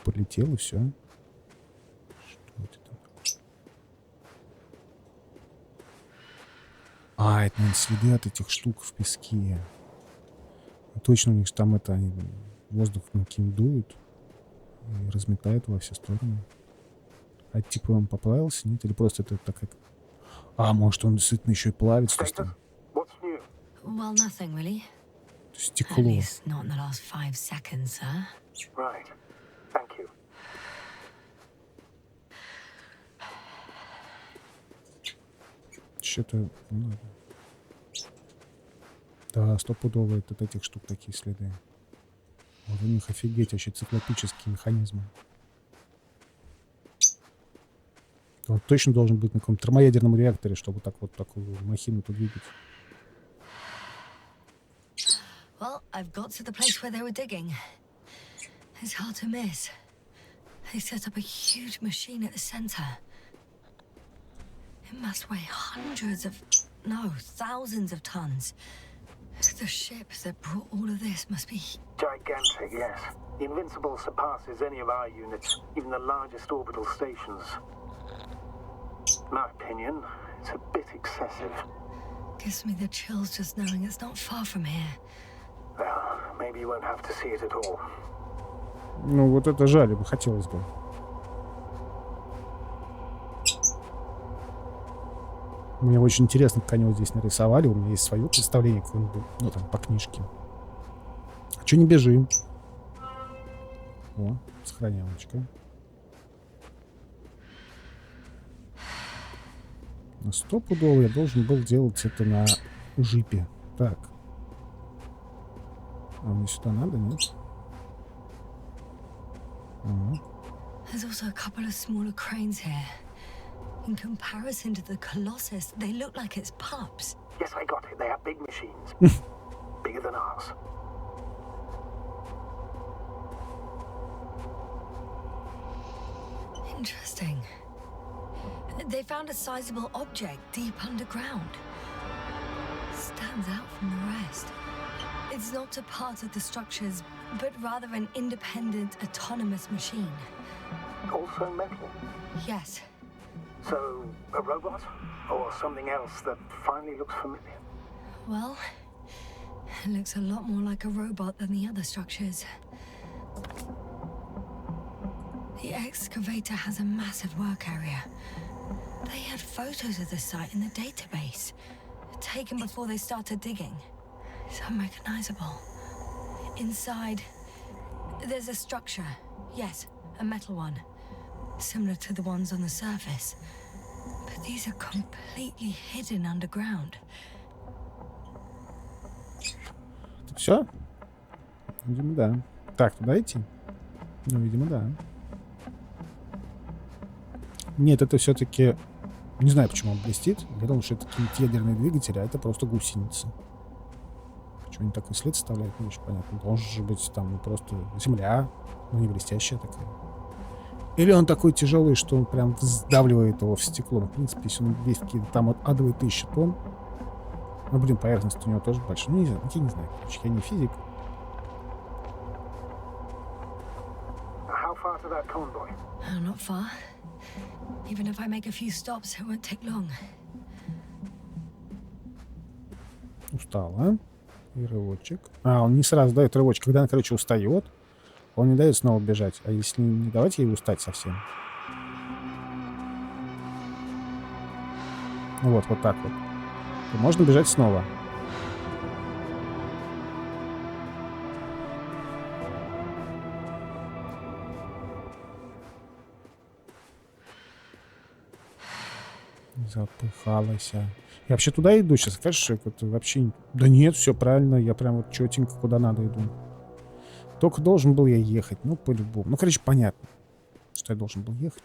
полетел и все. Что это там такое? А, это, наверное, следы от этих штук в песке. Точно у них там это, они воздух наким дуют и разметают во все стороны. А типа он поплавился, нет? Или просто это такая... А, может он действительно еще и плавится? То есть там Well, nothing really. At стекло. least not in the last 5 seconds, sir. Right. Thank you. Что-то... Ну, ладно. Да, стопудово от этих штук такие следы. Вот у них офигеть вообще циклопические механизмы. Он точно должен быть на каком-то термоядерном реакторе, чтобы так вот такую махину подвигать. Well, I've got to the place where they were digging. It's hard to miss. They set up a huge machine at the center. It must weigh hundreds of, no, thousands of tons. The ship that brought all of this must be... Gigantic, yes. The Invincible surpasses any of our units, even the largest orbital stations. In my opinion, it's a bit excessive. Gives me the chills just knowing it's not far from here. Well, maybe you won't have to see it at all. Ну, вот это жаль, бы хотелось бы. Мне очень интересно, как они вот здесь нарисовали. У меня есть свое представление, как он был, ну, там, по книжке. А чё не бежим? О, сохранялочка. На стопудово я должен был делать это на жипе. Так. А мне сюда надо, нет? Ага. There's also a couple of smaller cranes here. In comparison to the Colossus, they look like it's pups. Yes, I got it. They are big machines. Bigger than ours. Interesting. They found a sizable object deep underground. Stands out from the rest. It's not a part of the structures, but rather an independent, autonomous machine. Also metal. Yes. So, a robot? Or something else that finally looks familiar? Well, it looks a lot more like a robot than the other structures. The excavator has a massive work area. They had photos of the site in the database, taken before they started digging. It's unrecognizable. Inside, there's a structure. Yes, a metal one. Similar to the ones on the surface. But these are completely hidden underground. Все? Видимо, да. Так, туда идти? Ну, видимо, да. Нет, это все-таки... Не знаю, почему он блестит. Я думал, что это какие-нибудь ядерные двигатели, а это просто гусеницы. Что они такой след оставляют, не очень понятно. Должен же быть там просто земля, но не блестящая такая. Или он такой тяжелый, что он прям сдавливает его в стекло. В принципе, если он весит какие-то там от адовые 1000 тонн. Ну, блин, поверхность у него тоже большая. Ну, не знаю, я не знаю. Короче, я не физик. How far to that convoy? Not far. Even if I make a few stops, it won't take long. Устала. И рывочек. А, он не сразу дает рывочек. Когда она, короче, устает, он не дает снова бежать. А если не давать ей устать совсем? Вот так вот. То можно бежать снова. Запыхалась. Я вообще туда иду сейчас. Скажешь, что это вообще... Да нет, все правильно. Я прям вот четенько куда надо иду. Только должен был я ехать. Ну, по-любому. Ну, короче, понятно, что я должен был ехать.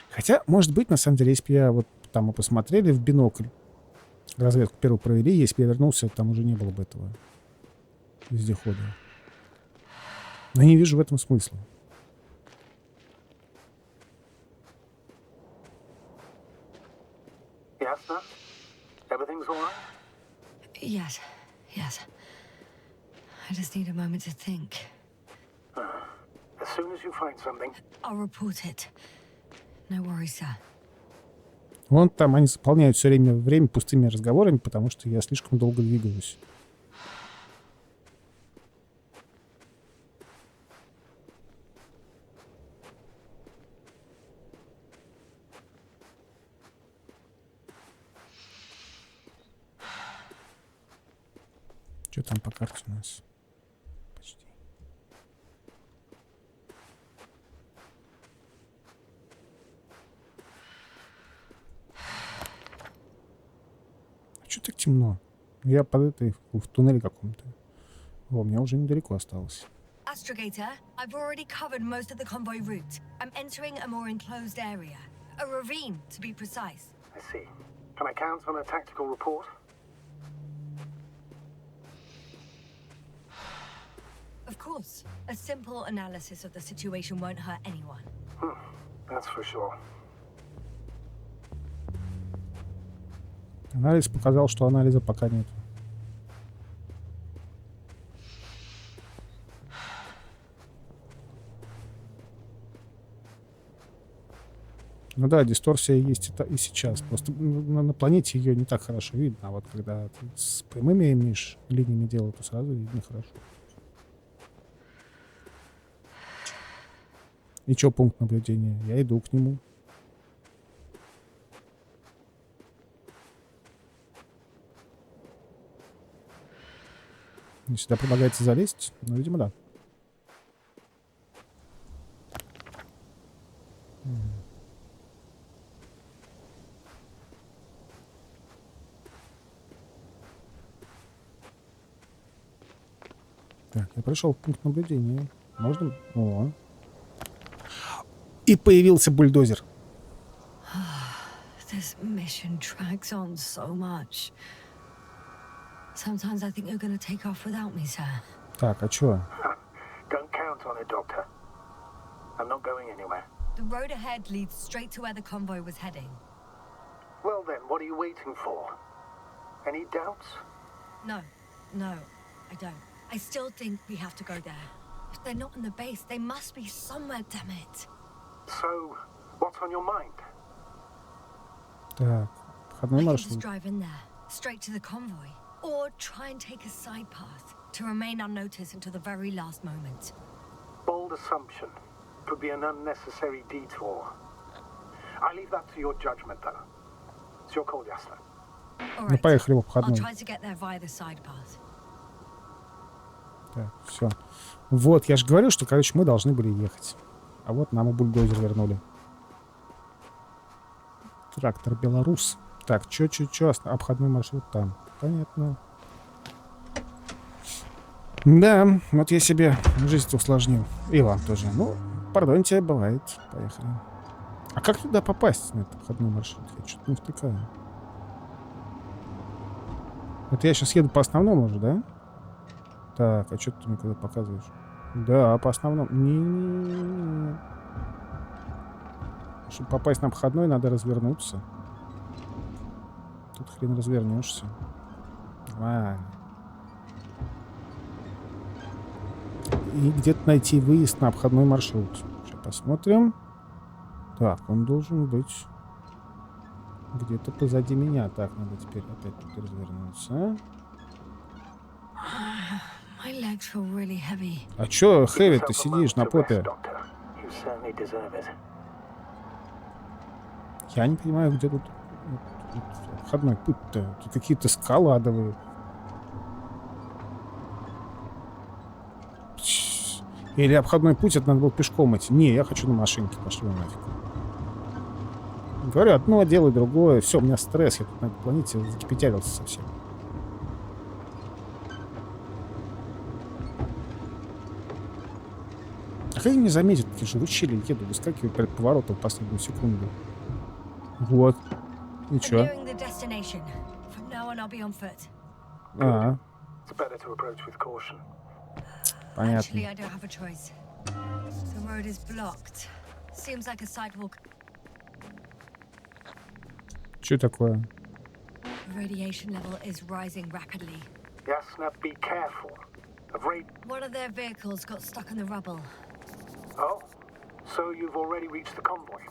Хотя, может быть, на самом деле, если бы я вот там мы посмотрели в бинокль, разведку первую провели, если бы я вернулся, там уже не было бы этого вездехода. Но я не вижу в этом смысла. Yasna? Everything's all right? Yes, yes. I just need a moment to think. As soon as you find something, I'll report it. No worries, sir. Вон там они заполняют все время пустыми разговорами, потому что я слишком долго двигаюсь. Что там по карте у нас? Почти. А что так темно? Я под этой в туннеле каком-то. О, у меня уже недалеко осталось. Astrogator, I've already covered most of the convoy route. I'm entering a more enclosed area. A ravine, to be precise. I see. Can I count on a tactical report? Of course. A simple analysis of the situation won't hurt anyone. That's for sure. Анализ показал, что анализа пока нет. Ну да, дисторсия есть и сейчас. Просто на планете ее не так хорошо видно. А вот когда ты с прямыми имеешь линиями дело, то сразу видно хорошо. И что пункт наблюдения? Я иду к нему. Мне сюда предлагается залезть? Ну, видимо, да. Так, я пришел в пункт наблюдения. Можно? О. И появился бульдозер. This mission drags on so much. Sometimes I think you're going to take off without me, sir. Так, а чё? Don't count on it, Doctor. I'm not going anywhere. The road ahead leads straight to where the convoy was heading. Well then, what are you waiting for? Any doubts? No, I don't. I still think we have to go there. If they're not in the base, they must be somewhere, damn it. So, what's on your mind? Так, входной I can just маршрут. drive in there, straight to the convoy. Or try and take a side path to remain unnoticed until the very last moment. Bold assumption. Could be an unnecessary detour. I leave that to your judgment, though. It's your call, Yasna. All Ну, right. поехали в I'll обходной. try to get there via the side path. Так, все. Вот, я же говорю, что, короче, мы должны были ехать. А вот нам и бульдозер вернули. Трактор «Беларус». Так, чё, обходной маршрут там. Понятно. Да, вот я себе жизнь усложнил. И вам тоже. Ну, пардоньте, бывает. Поехали. А как туда попасть, на этот обходной маршрут? Я что-то не втыкаю. Это я сейчас еду по основному уже, да? Так, а что ты мне когда показываешь? Да, по основному. Не. Чтобы попасть на обходной, надо развернуться. Тут хрен развернешься. Ладно. И где-то найти выезд на обходной маршрут. Сейчас посмотрим. Так, он должен быть где-то позади меня. Так, надо теперь опять тут развернуться. А чё, Хэви, ты сидишь на попе? Я не понимаю, где тут обходной путь-то. Тут какие-то скалы адовые. Или обходной путь, это надо было пешком идти. Не, я хочу на машинке, пошли нафиг. Говорю, одно делай, другое. Все, у меня стресс, я тут на этой планете закипятярился совсем. А как они не заметят, такие же ущелья еду, выскакивают перед поворотом в последнюю секунду. Вот. И чё? А. Понятно. Что такое? One of their vehicles got stuck in the rubble. Oh, so you've already reached the convoy?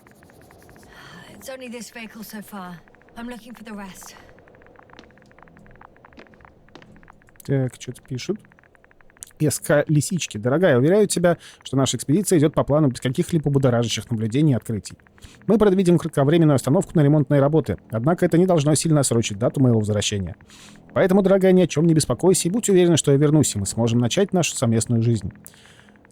It's only this vehicle so far. I'm looking for the rest. Так, что-то пишут. СК Лисички. Дорогая, уверяю тебя, что наша экспедиция идет по плану без каких-либо будоражащих наблюдений и открытий. Мы предвидим кратковременную остановку на ремонтные работы, однако это не должно сильно отсрочить дату моего возвращения. Поэтому, дорогая, ни о чем не беспокойся и будь уверена, что я вернусь, и мы сможем начать нашу совместную жизнь.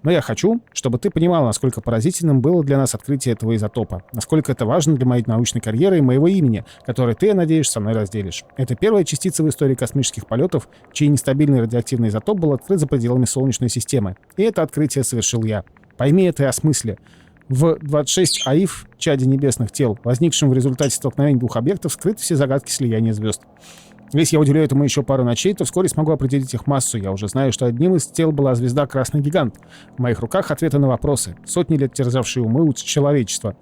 Но я хочу, чтобы ты понимала, насколько поразительным было для нас открытие этого изотопа, насколько это важно для моей научной карьеры и моего имени, которое ты, я надеюсь, со мной разделишь. Это первая частица в истории космических полетов, чей нестабильный радиоактивный изотоп был открыт за пределами Солнечной системы. И это открытие совершил я. Пойми это и осмысли. В 26 АИФ, чаде небесных тел, возникшем в результате столкновения двух объектов, скрыты все загадки слияния звезд. Если я уделю этому еще пару ночей, то вскоре смогу определить их массу. Я уже знаю, что одним из тел была звезда Красный Гигант. В моих руках ответы на вопросы, сотни лет терзавшие умы человечества,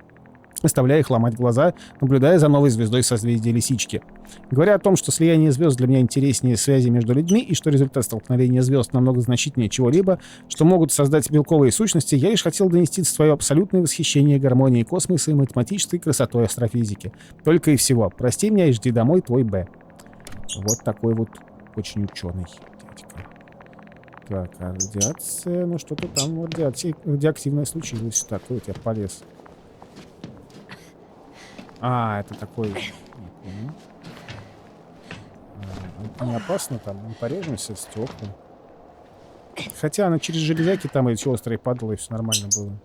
оставляя их ломать глаза, наблюдая за новой звездой созвездия Лисички. Говоря о том, что слияние звезд для меня интереснее связи между людьми и что результат столкновения звезд намного значительнее чего-либо, что могут создать белковые сущности, я лишь хотел донести свое абсолютное восхищение гармонией космоса и математической красотой астрофизики. Только и всего. Прости меня и жди домой, твой Б. Вот такой вот очень ученый дядька. Так, а радиация... Ну, что-то там радиоактивное случилось. Так, вот я полез. А, это такой... Не понял. Не опасно там? Не порежемся стекла? Хотя она через железяки там эти острые падала, и все нормально было.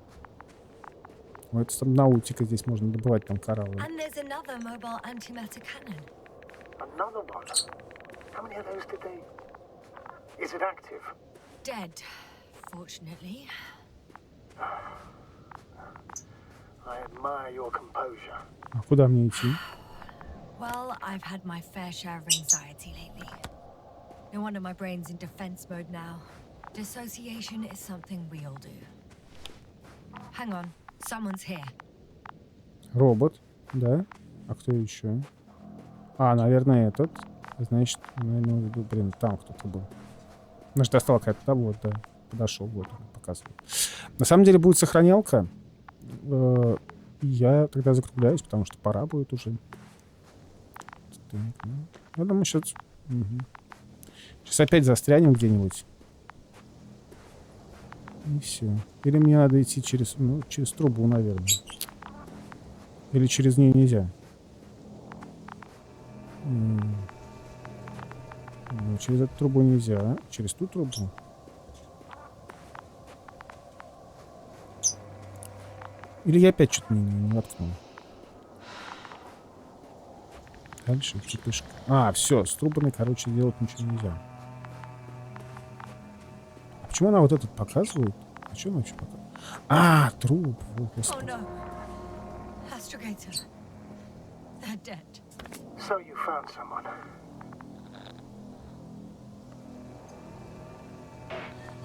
Ну, это там наутика здесь можно добывать, там кораллы. Another one? How many of those did they... Is it active? Dead, fortunately. I admire your composure. А куда мне идти? Well, I've had my fair share of anxiety lately. No wonder my brain's in defense mode now. Dissociation is something we all do. Hang on, someone's here. Робот, да? А кто еще? А, наверное, этот. Значит, наверное, блин, там кто-то был. Значит, достал какая-то, да, вот, да. Подошел, вот, показывает. На самом деле будет сохранялка. Я тогда закругляюсь, потому что пора будет уже. Так, ну, я думаю, сейчас... Угу. Сейчас опять застрянем где-нибудь. И все. Или мне надо идти через... Ну, через трубу, наверное. Или через нее нельзя. Ну, через эту трубу нельзя. Через ту трубу. Или я опять что-то не воткнул. Дальше идти пешком. А, все, с трубами, короче, делать ничего нельзя. А почему она вот этот показывает? А что она вообще показывает? А, труп. О, Господи. So you found someone.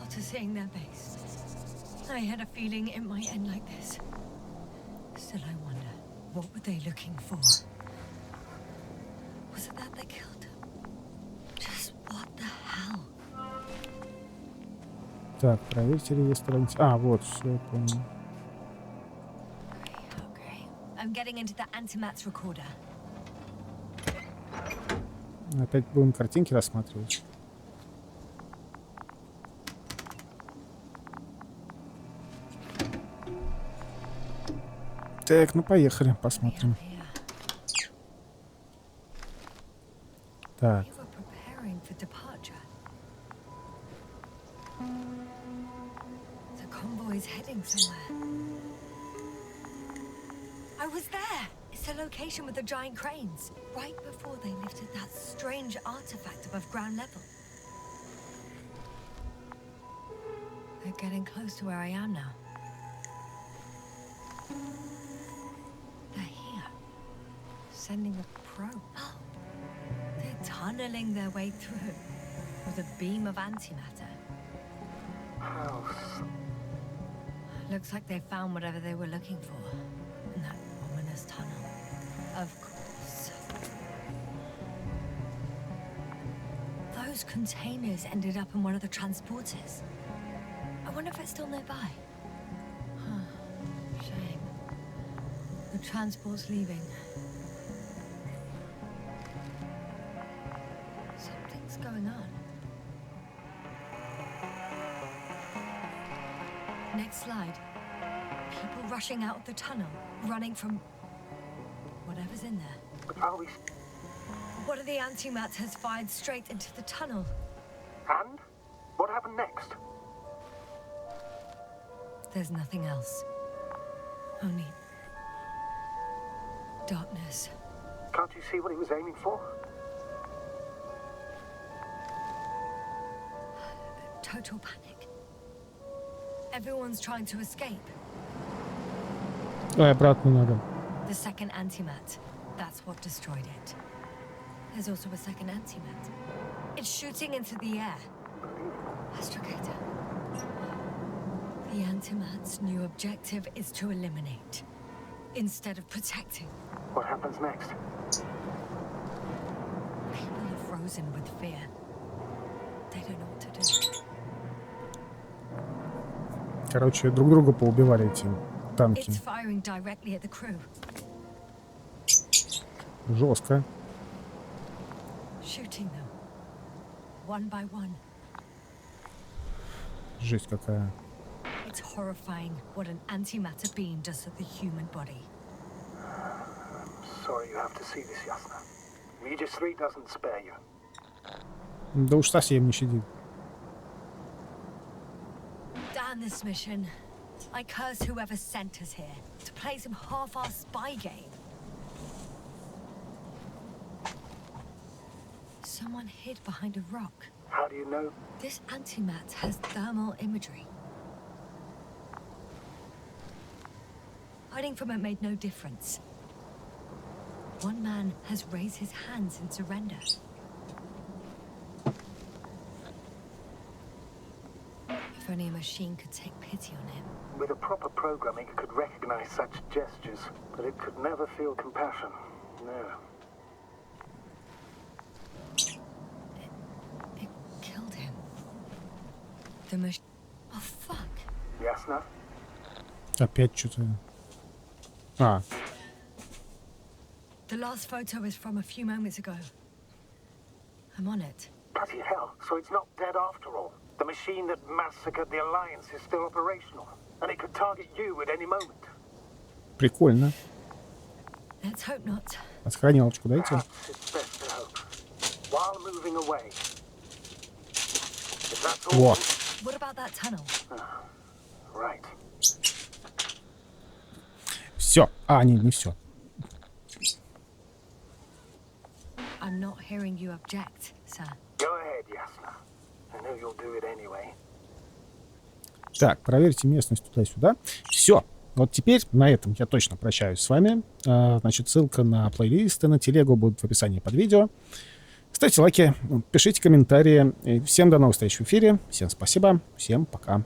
after seeing their base, I had a feeling it might end like this. Still, I wonder, what were they looking for? Was it that they killed him? Just what the hell? Так, проверьте реестр. А, вот, все, понял. Okay. I'm getting into the antimat's recorder. Опять будем картинки рассматривать. Так, ну поехали, посмотрим. Так. We were preparing for departure. The convoy's heading somewhere. I was there. It's the location with the giant cranes, right before they lifted that strange artifact above ground level. They're getting close to where I am now. They're here, sending a probe. Oh, they're tunneling their way through with a beam of antimatter. House. Looks like they found whatever they were looking for in that ominous tunnel. Of course. Those containers ended up in one of the transporters. I wonder if it's still nearby. Huh. Shame. The transport's leaving. Something's going on. Next slide. People rushing out of the tunnel, running from whatever's in there. Are we... One of the antimats has fired straight into the tunnel. And? What happened next? There's nothing else. Only darkness. Can't you see what he was aiming for? Total panic. Everyone's trying to escape. Ой, обратно надо. The second antimat. That's what destroyed it. There's also a second antimat. It's shooting into the air. Astrogator. The antimat's new objective is to eliminate, instead of protecting. What happens next? People are frozen with fear. They don't know what to do. Короче, друг друга поубивали эти танки. It's firing directly at the crew. Жестко. Shooting them. One by one. Жесть какая. It's horrifying what an antimatter beam does to the human body. Sorry you have to see this, Yasna. Regis 3 doesn't spare you. Да уж совсем не щадит. Damn this mission. I curse whoever sent us here to play some half-assed spy game. Someone hid behind a rock. How do you know? This antimat has thermal imagery. Hiding from it made no difference. One man has raised his hands in surrender. If only a machine could take pity on him. With a proper programming, it could recognize such gestures, but it could never feel compassion. No. It killed him. The machine. Oh, fuck. Yasna? Опять что-то. А, The last photo is from a few moments ago. I'm on it. Bloody hell, so it's not dead after all. The machine that massacred the Alliance is still operational, and it could target you at any moment. прикольно. Let's hope not. А сохранялочку дайте. Perhaps it's best to hope. While moving away. If that's all... Вот. What about that tunnel? Right. Все. А, нет, не все. I'm not hearing you object, sir. Go ahead, Yasna. I know you'll do it anyway. Так, проверьте местность туда-сюда. Все. Вот теперь на этом я точно прощаюсь с вами. Значит, ссылка на плейлисты, на телегу будут в описании под видео. Ставьте лайки, пишите комментарии. И всем до новых встреч в эфире. Всем спасибо. Всем пока.